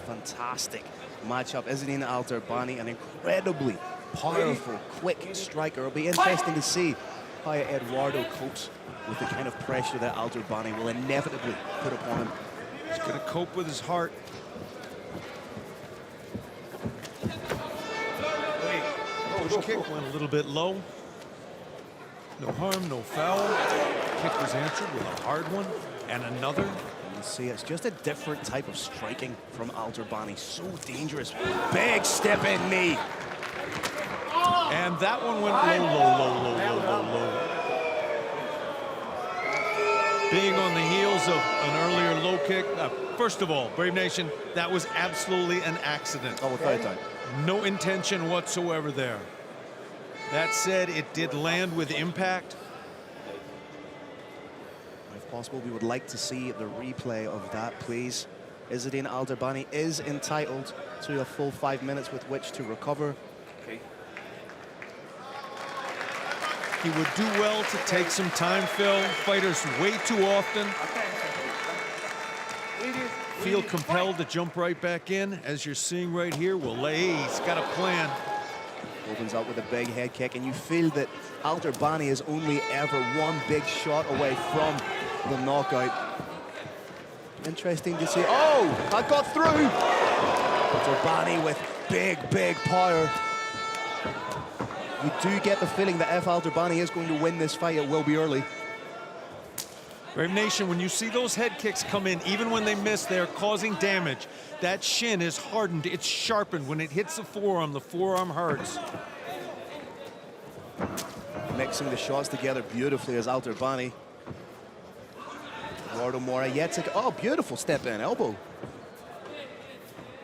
fantastic matchup. Izzeddine Al Derbani, an incredibly powerful, quick striker. It'll be interesting to see how Eduardo copes with the kind of pressure that Al Derbani will inevitably put upon him. He's going to cope with his heart. Push kick went a little bit low. No harm, no foul. Kick was answered with a hard one and another. You see, it's just a different type of striking from Al Derbani. So dangerous. Big step in knee. And that one went low. Being on the heels of an earlier low kick. First of all, Brave Nation, that was absolutely an accident. Oh, without doubt. No intention whatsoever there. That said, it did land with impact. If possible, we would like to see the replay of that, please. Izzeddine Al Derbani is entitled to a full 5 minutes with which to recover. Okay. He would do well to take some time, Phil. Fighters way too often feel compelled to jump right back in, as you're seeing right here. Well, he's got a plan. Opens up with a big head kick, and you feel that Al Derbani is only ever one big shot away from the knockout. Interesting to see. Oh, that got through. Derbani with big power. You do get the feeling that if Al Derbani is going to win this fight, it will be early. Brave Nation, when you see those head kicks come in, even when they miss, they're causing damage. That shin is hardened, it's sharpened. When it hits the forearm hurts. Mixing the shots together beautifully as Al Derbani. Eduardo Mora yet to... Oh, beautiful step in, elbow.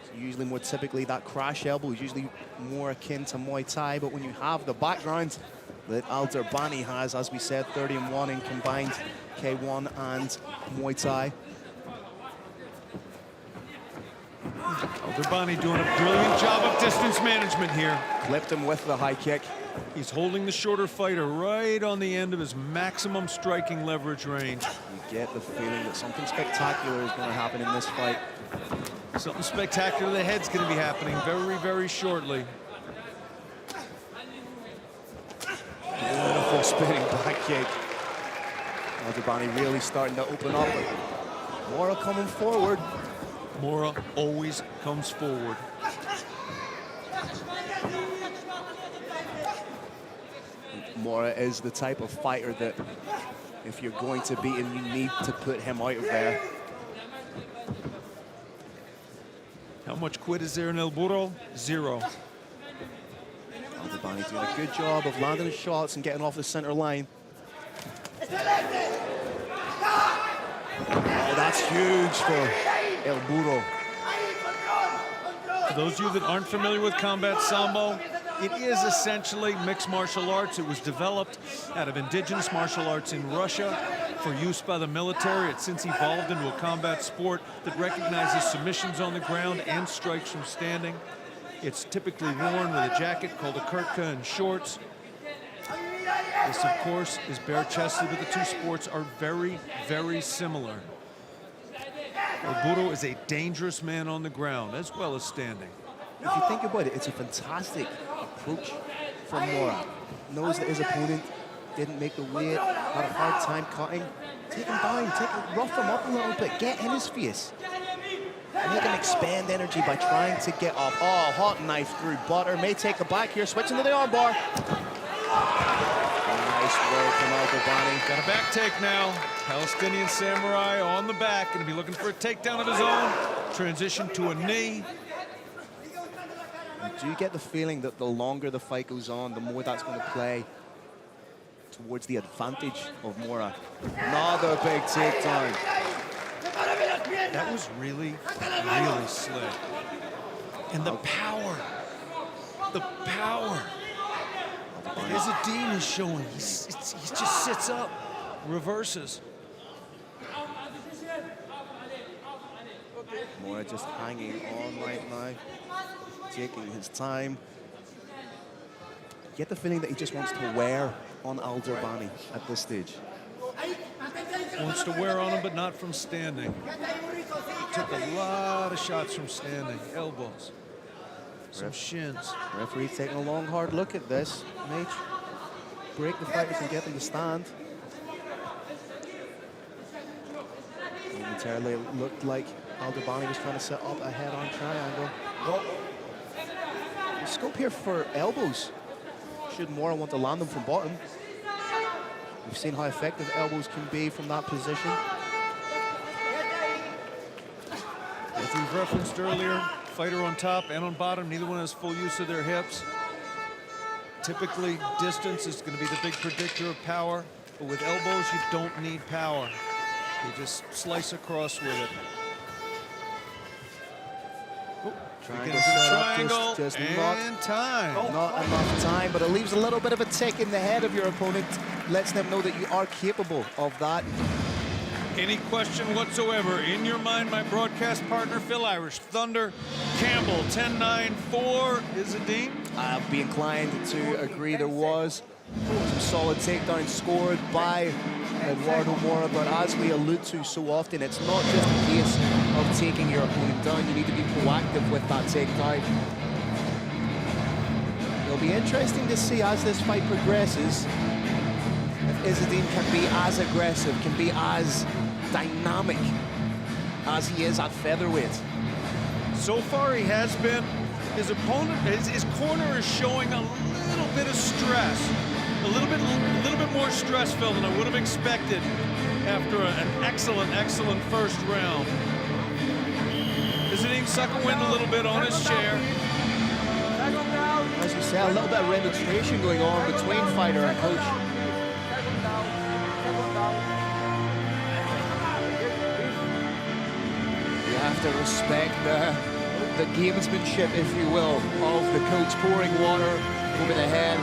So usually more typically that crash elbow is usually more akin to Muay Thai, but when you have the background that Al Derbani has, as we said, 30-1 in combined K1 and Muay Thai. Al Derbani doing a brilliant job of distance management here. Clipped him with the high kick. He's holding the shorter fighter right on the end of his maximum striking leverage range. You get the feeling that something spectacular is going to happen in this fight. Something spectacular ahead's going to be happening very shortly. Beautiful spinning back kick. Al Derbani really starting to open up. Mora coming forward. Mora always comes forward. Mora is the type of fighter that if you're going to beat him, you need to put him out of there. How much quit is there in El Burro? 0. Al Derbani doing a good job of landing his shots and getting off the center line. Oh, that's huge for El Burro. For those of you that aren't familiar with combat sambo, it is essentially mixed martial arts. It was developed out of indigenous martial arts in Russia for use by the military. It's since evolved into a combat sport that recognizes submissions on the ground and strikes from standing. It's typically worn with a jacket called a kurtka and shorts. This, of course, is bare-chested, but the two sports are very similar. El Burro is a dangerous man on the ground as well as standing. If you think about it, it's a fantastic approach from Mora. Knows that his opponent didn't make the weight, had a hard time cutting. Take him down, rough him up a little bit, get in his face. Make him expend energy by trying to get up. Oh, hot knife through butter. May take the back here, switching to the armbar. Nice work from Al Derbani. Got a back take now. Palestinian Samurai on the back, going to be looking for a takedown of his own. Transition to a knee. Do you get the feeling that the longer the fight goes on, the more that's going to play towards the advantage of Mora? Another big takedown. That was really slick. And the power. Izzedine is showing. He just sits up, reverses. Mora just hanging on right now, taking his time. Get the feeling that he just wants to wear on Al Derbani at this stage. Wants to wear on him, but not from standing. Took a lot of shots from standing. Elbows, some shins. Referee taking a long, hard look at this. May break the fighters and get them to stand. Momentarily, it looked like Al Derbani was trying to set up a head-on triangle. The scope here for elbows. Should Mora want to land them from bottom. We've seen how effective elbows can be from that position. As we've referenced earlier, fighter on top and on bottom, neither one has full use of their hips. Typically, distance is going to be the big predictor of power, but with elbows, you don't need power. You just slice across with it. Triangle, just and not time. Not enough time, but it leaves a little bit of a tick in the head of your opponent. Lets them know that you are capable of that. Any question whatsoever in your mind, my broadcast partner, Phil Irish Thunder Campbell, 10-9 for Izzedine? I'd be inclined to agree. There was some solid takedowns scored by Eduardo Mora, but as we allude to so often, it's not just a case of taking your opponent down. You need to be proactive with that takedown. It'll be interesting to see as this fight progresses if Izzedine can be as aggressive, can be as dynamic as he is at featherweight. So far he has been. His opponent, his corner is showing a little bit of stress. A little bit more stress, Phil, than I would have expected after an excellent first round. Izzedine sucking wind a little bit on his chair. As you say, a little bit of remonstration going on between fighter and coach. You have to respect the gamesmanship, if you will, of the coach pouring water over the head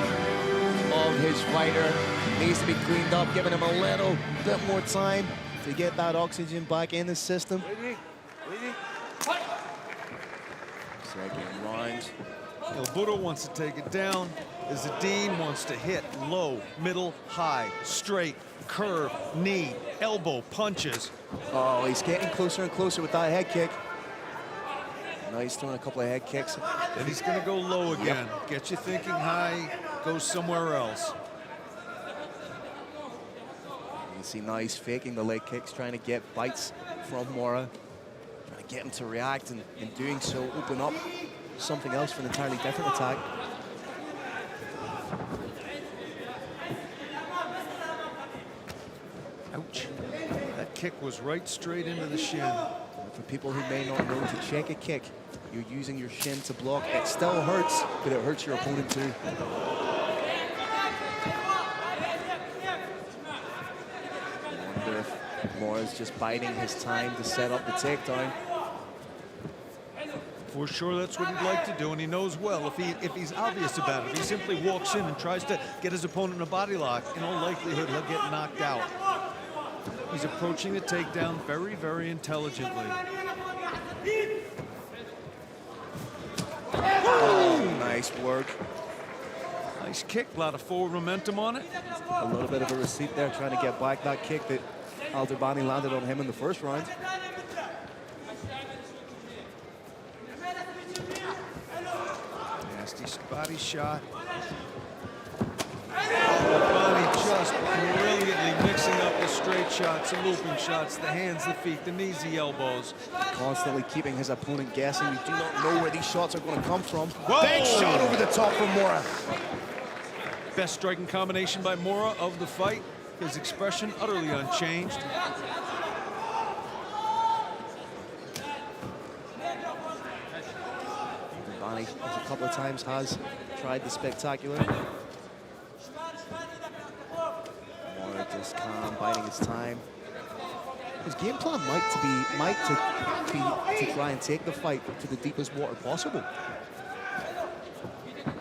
of his fighter. Needs to be cleaned up, giving him a little bit more time to get that oxygen back in the system. Second round. El Budo wants to take it down. Izzedine wants to hit low, middle, high, straight, curve, knee, elbow, punches. Oh, he's getting closer and closer with that head kick. Now he's throwing a couple of head kicks. And he's going to go low again. Yep. Get you thinking high, go somewhere else. You see now he's faking the leg kicks, trying to get bites from Mora. Trying to get him to react, and in doing so, open up something else for an entirely different attack. Ouch. That kick was right straight into the shin. For people who may not know, to check a kick, you're using your shin to block. It still hurts, but it hurts your opponent too. I wonder if Mora's just biding his time to set up the takedown. For sure, that's what he'd like to do, and he knows well if he's obvious about it. If he simply walks in and tries to get his opponent in a body lock, in all likelihood, he'll get knocked out. He's approaching the takedown very, very intelligently. Oh, nice work. Nice kick, a lot of forward momentum on it. A little bit of a receipt there, trying to get back that kick that Al Derbani landed on him in the first round. Nasty body shot. Derbani just brilliantly mixing up the straight shots, the looping shots, the hands, the feet, the knees, the elbows. Constantly keeping his opponent guessing. You do not know where these shots are going to come from. Whoa! Big shot over the top from Mora. Best striking combination by Mora of the fight. His expression utterly unchanged. Derbani a couple of times has tried the spectacular. Mora just calm, biding his time. His game plan might be to try and take the fight to the deepest water possible.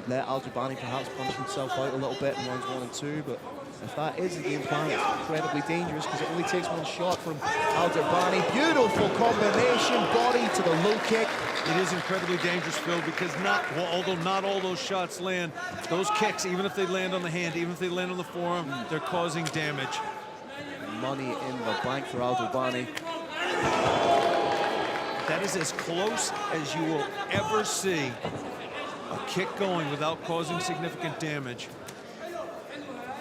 Let Al Derbani perhaps punch himself out a little bit in rounds 1 and 2, but if that is the game plan, it's incredibly dangerous because it only takes one shot from Al Derbani. Beautiful combination, body to the low kick. It is incredibly dangerous, Phil, because although not all those shots land, those kicks, even if they land on the hand, even if they land on the forearm, they're causing damage. Money in the bank for Al Derbani. That is as close as you will ever see a kick going without causing significant damage.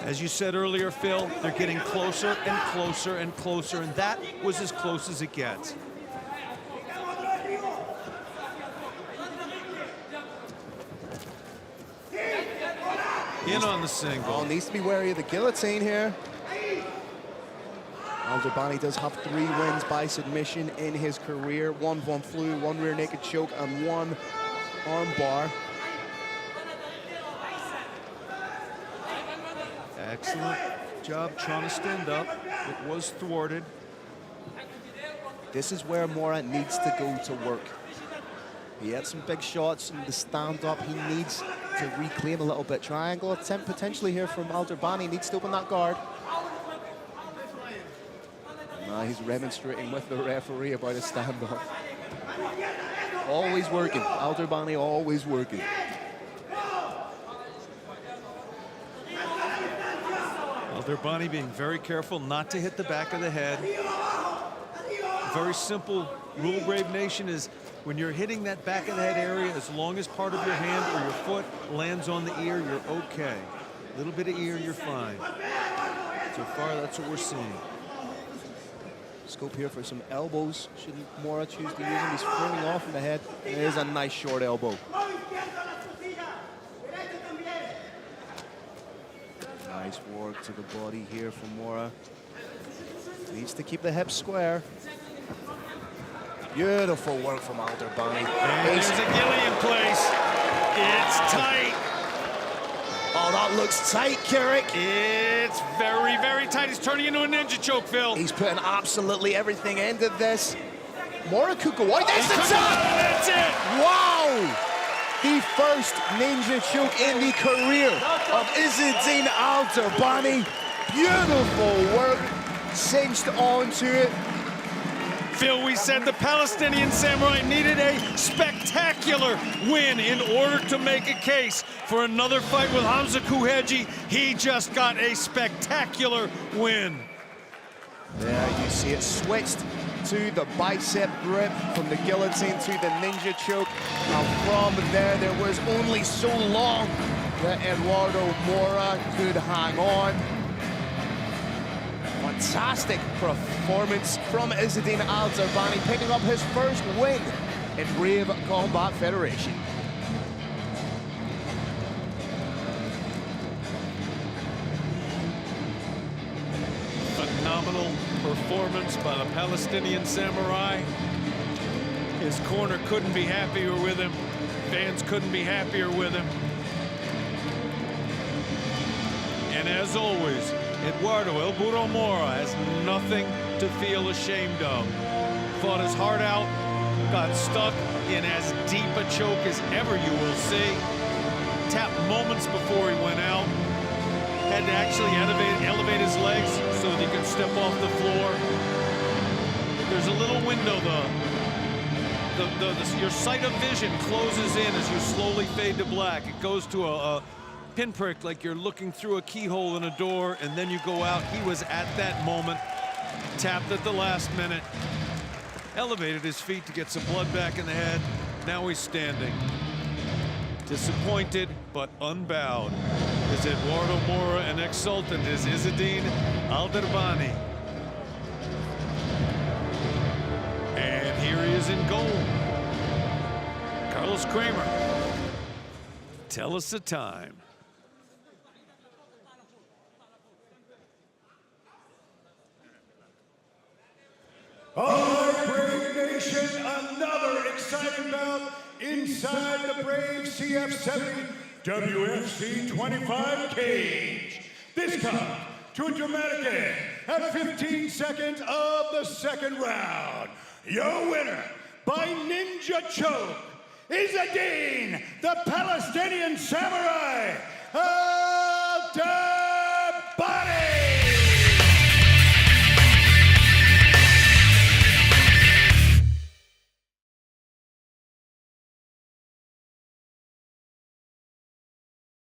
As you said earlier, Phil, they're getting closer and closer and closer, and that was as close as it gets. In on the single. Oh, needs to be wary of the guillotine here. Al Derbani does have 3 wins by submission in his career. 1 Von Flue, 1 rear naked choke, and 1 arm bar. Excellent job trying to stand up. It was thwarted. This is where Mora needs to go to work. He had some big shots in the stand-up. He needs to reclaim a little bit. Triangle attempt potentially here from Al Derbani. Needs to open that guard. Now he's remonstrating with the referee about his stand-up. Always working. Al Derbani always working. Al Derbani being very careful not to hit the back of the head. Very simple rule, Brave Nation, is when you're hitting that back of the head area, as long as part of your hand or your foot lands on the ear, you're okay. A little bit of ear, you're fine. So far, that's what we're seeing. Scope here for some elbows. Shouldn't Mora choose to use them? He's throwing off in the head. It is a nice short elbow. Nice work to the body here from Mora. Needs to keep the hips square. Beautiful work from Al Derbani. And there's a gilly in place. It's tight. Oh, that looks tight, Carrick. It's very, very tight. He's turning into a ninja choke, Phil. He's putting absolutely everything into this. Mora could go out. That's it. Wow. The first ninja choke in the career of Izzeddine Al Derbani. Beautiful work. Cinched onto it. Phil, we said the Palestinian Samurai needed a spectacular win in order to make a case for another fight with Hamza Kuheji. He just got a spectacular win. There you see it switched to the bicep grip, from the guillotine to the ninja choke. Now from there was only so long that Eduardo Mora could hang on. Fantastic performance from Izzeddine Al Derbani, picking up his first win in Brave Combat Federation. Phenomenal performance by the Palestinian Samurai. His corner couldn't be happier with him. Fans couldn't be happier with him. And as always, Eduardo El Burro Mora has nothing to feel ashamed of. Fought his heart out, got stuck in as deep a choke as ever you will see. Tapped moments before he went out. Had to actually elevate his legs so that he could step off the floor. There's a little window, your sight of vision closes in as you slowly fade to black. It goes to a pinprick, like you're looking through a keyhole in a door, and then you go out. He was at that moment, tapped at the last minute, elevated his feet to get some blood back in the head. Now he's standing. Disappointed, but unbowed is Eduardo Mora, and exultant is Izzeddine Al Derbani. And here he is in gold. Carlos Kramer, tell us the time. All right, Brave Nation, another exciting bout inside the Brave CF70 WFC 25 cage. This comes to a dramatic end at 15 seconds of the second round. Your winner by ninja choke, Izzedine, the Palestinian Samurai.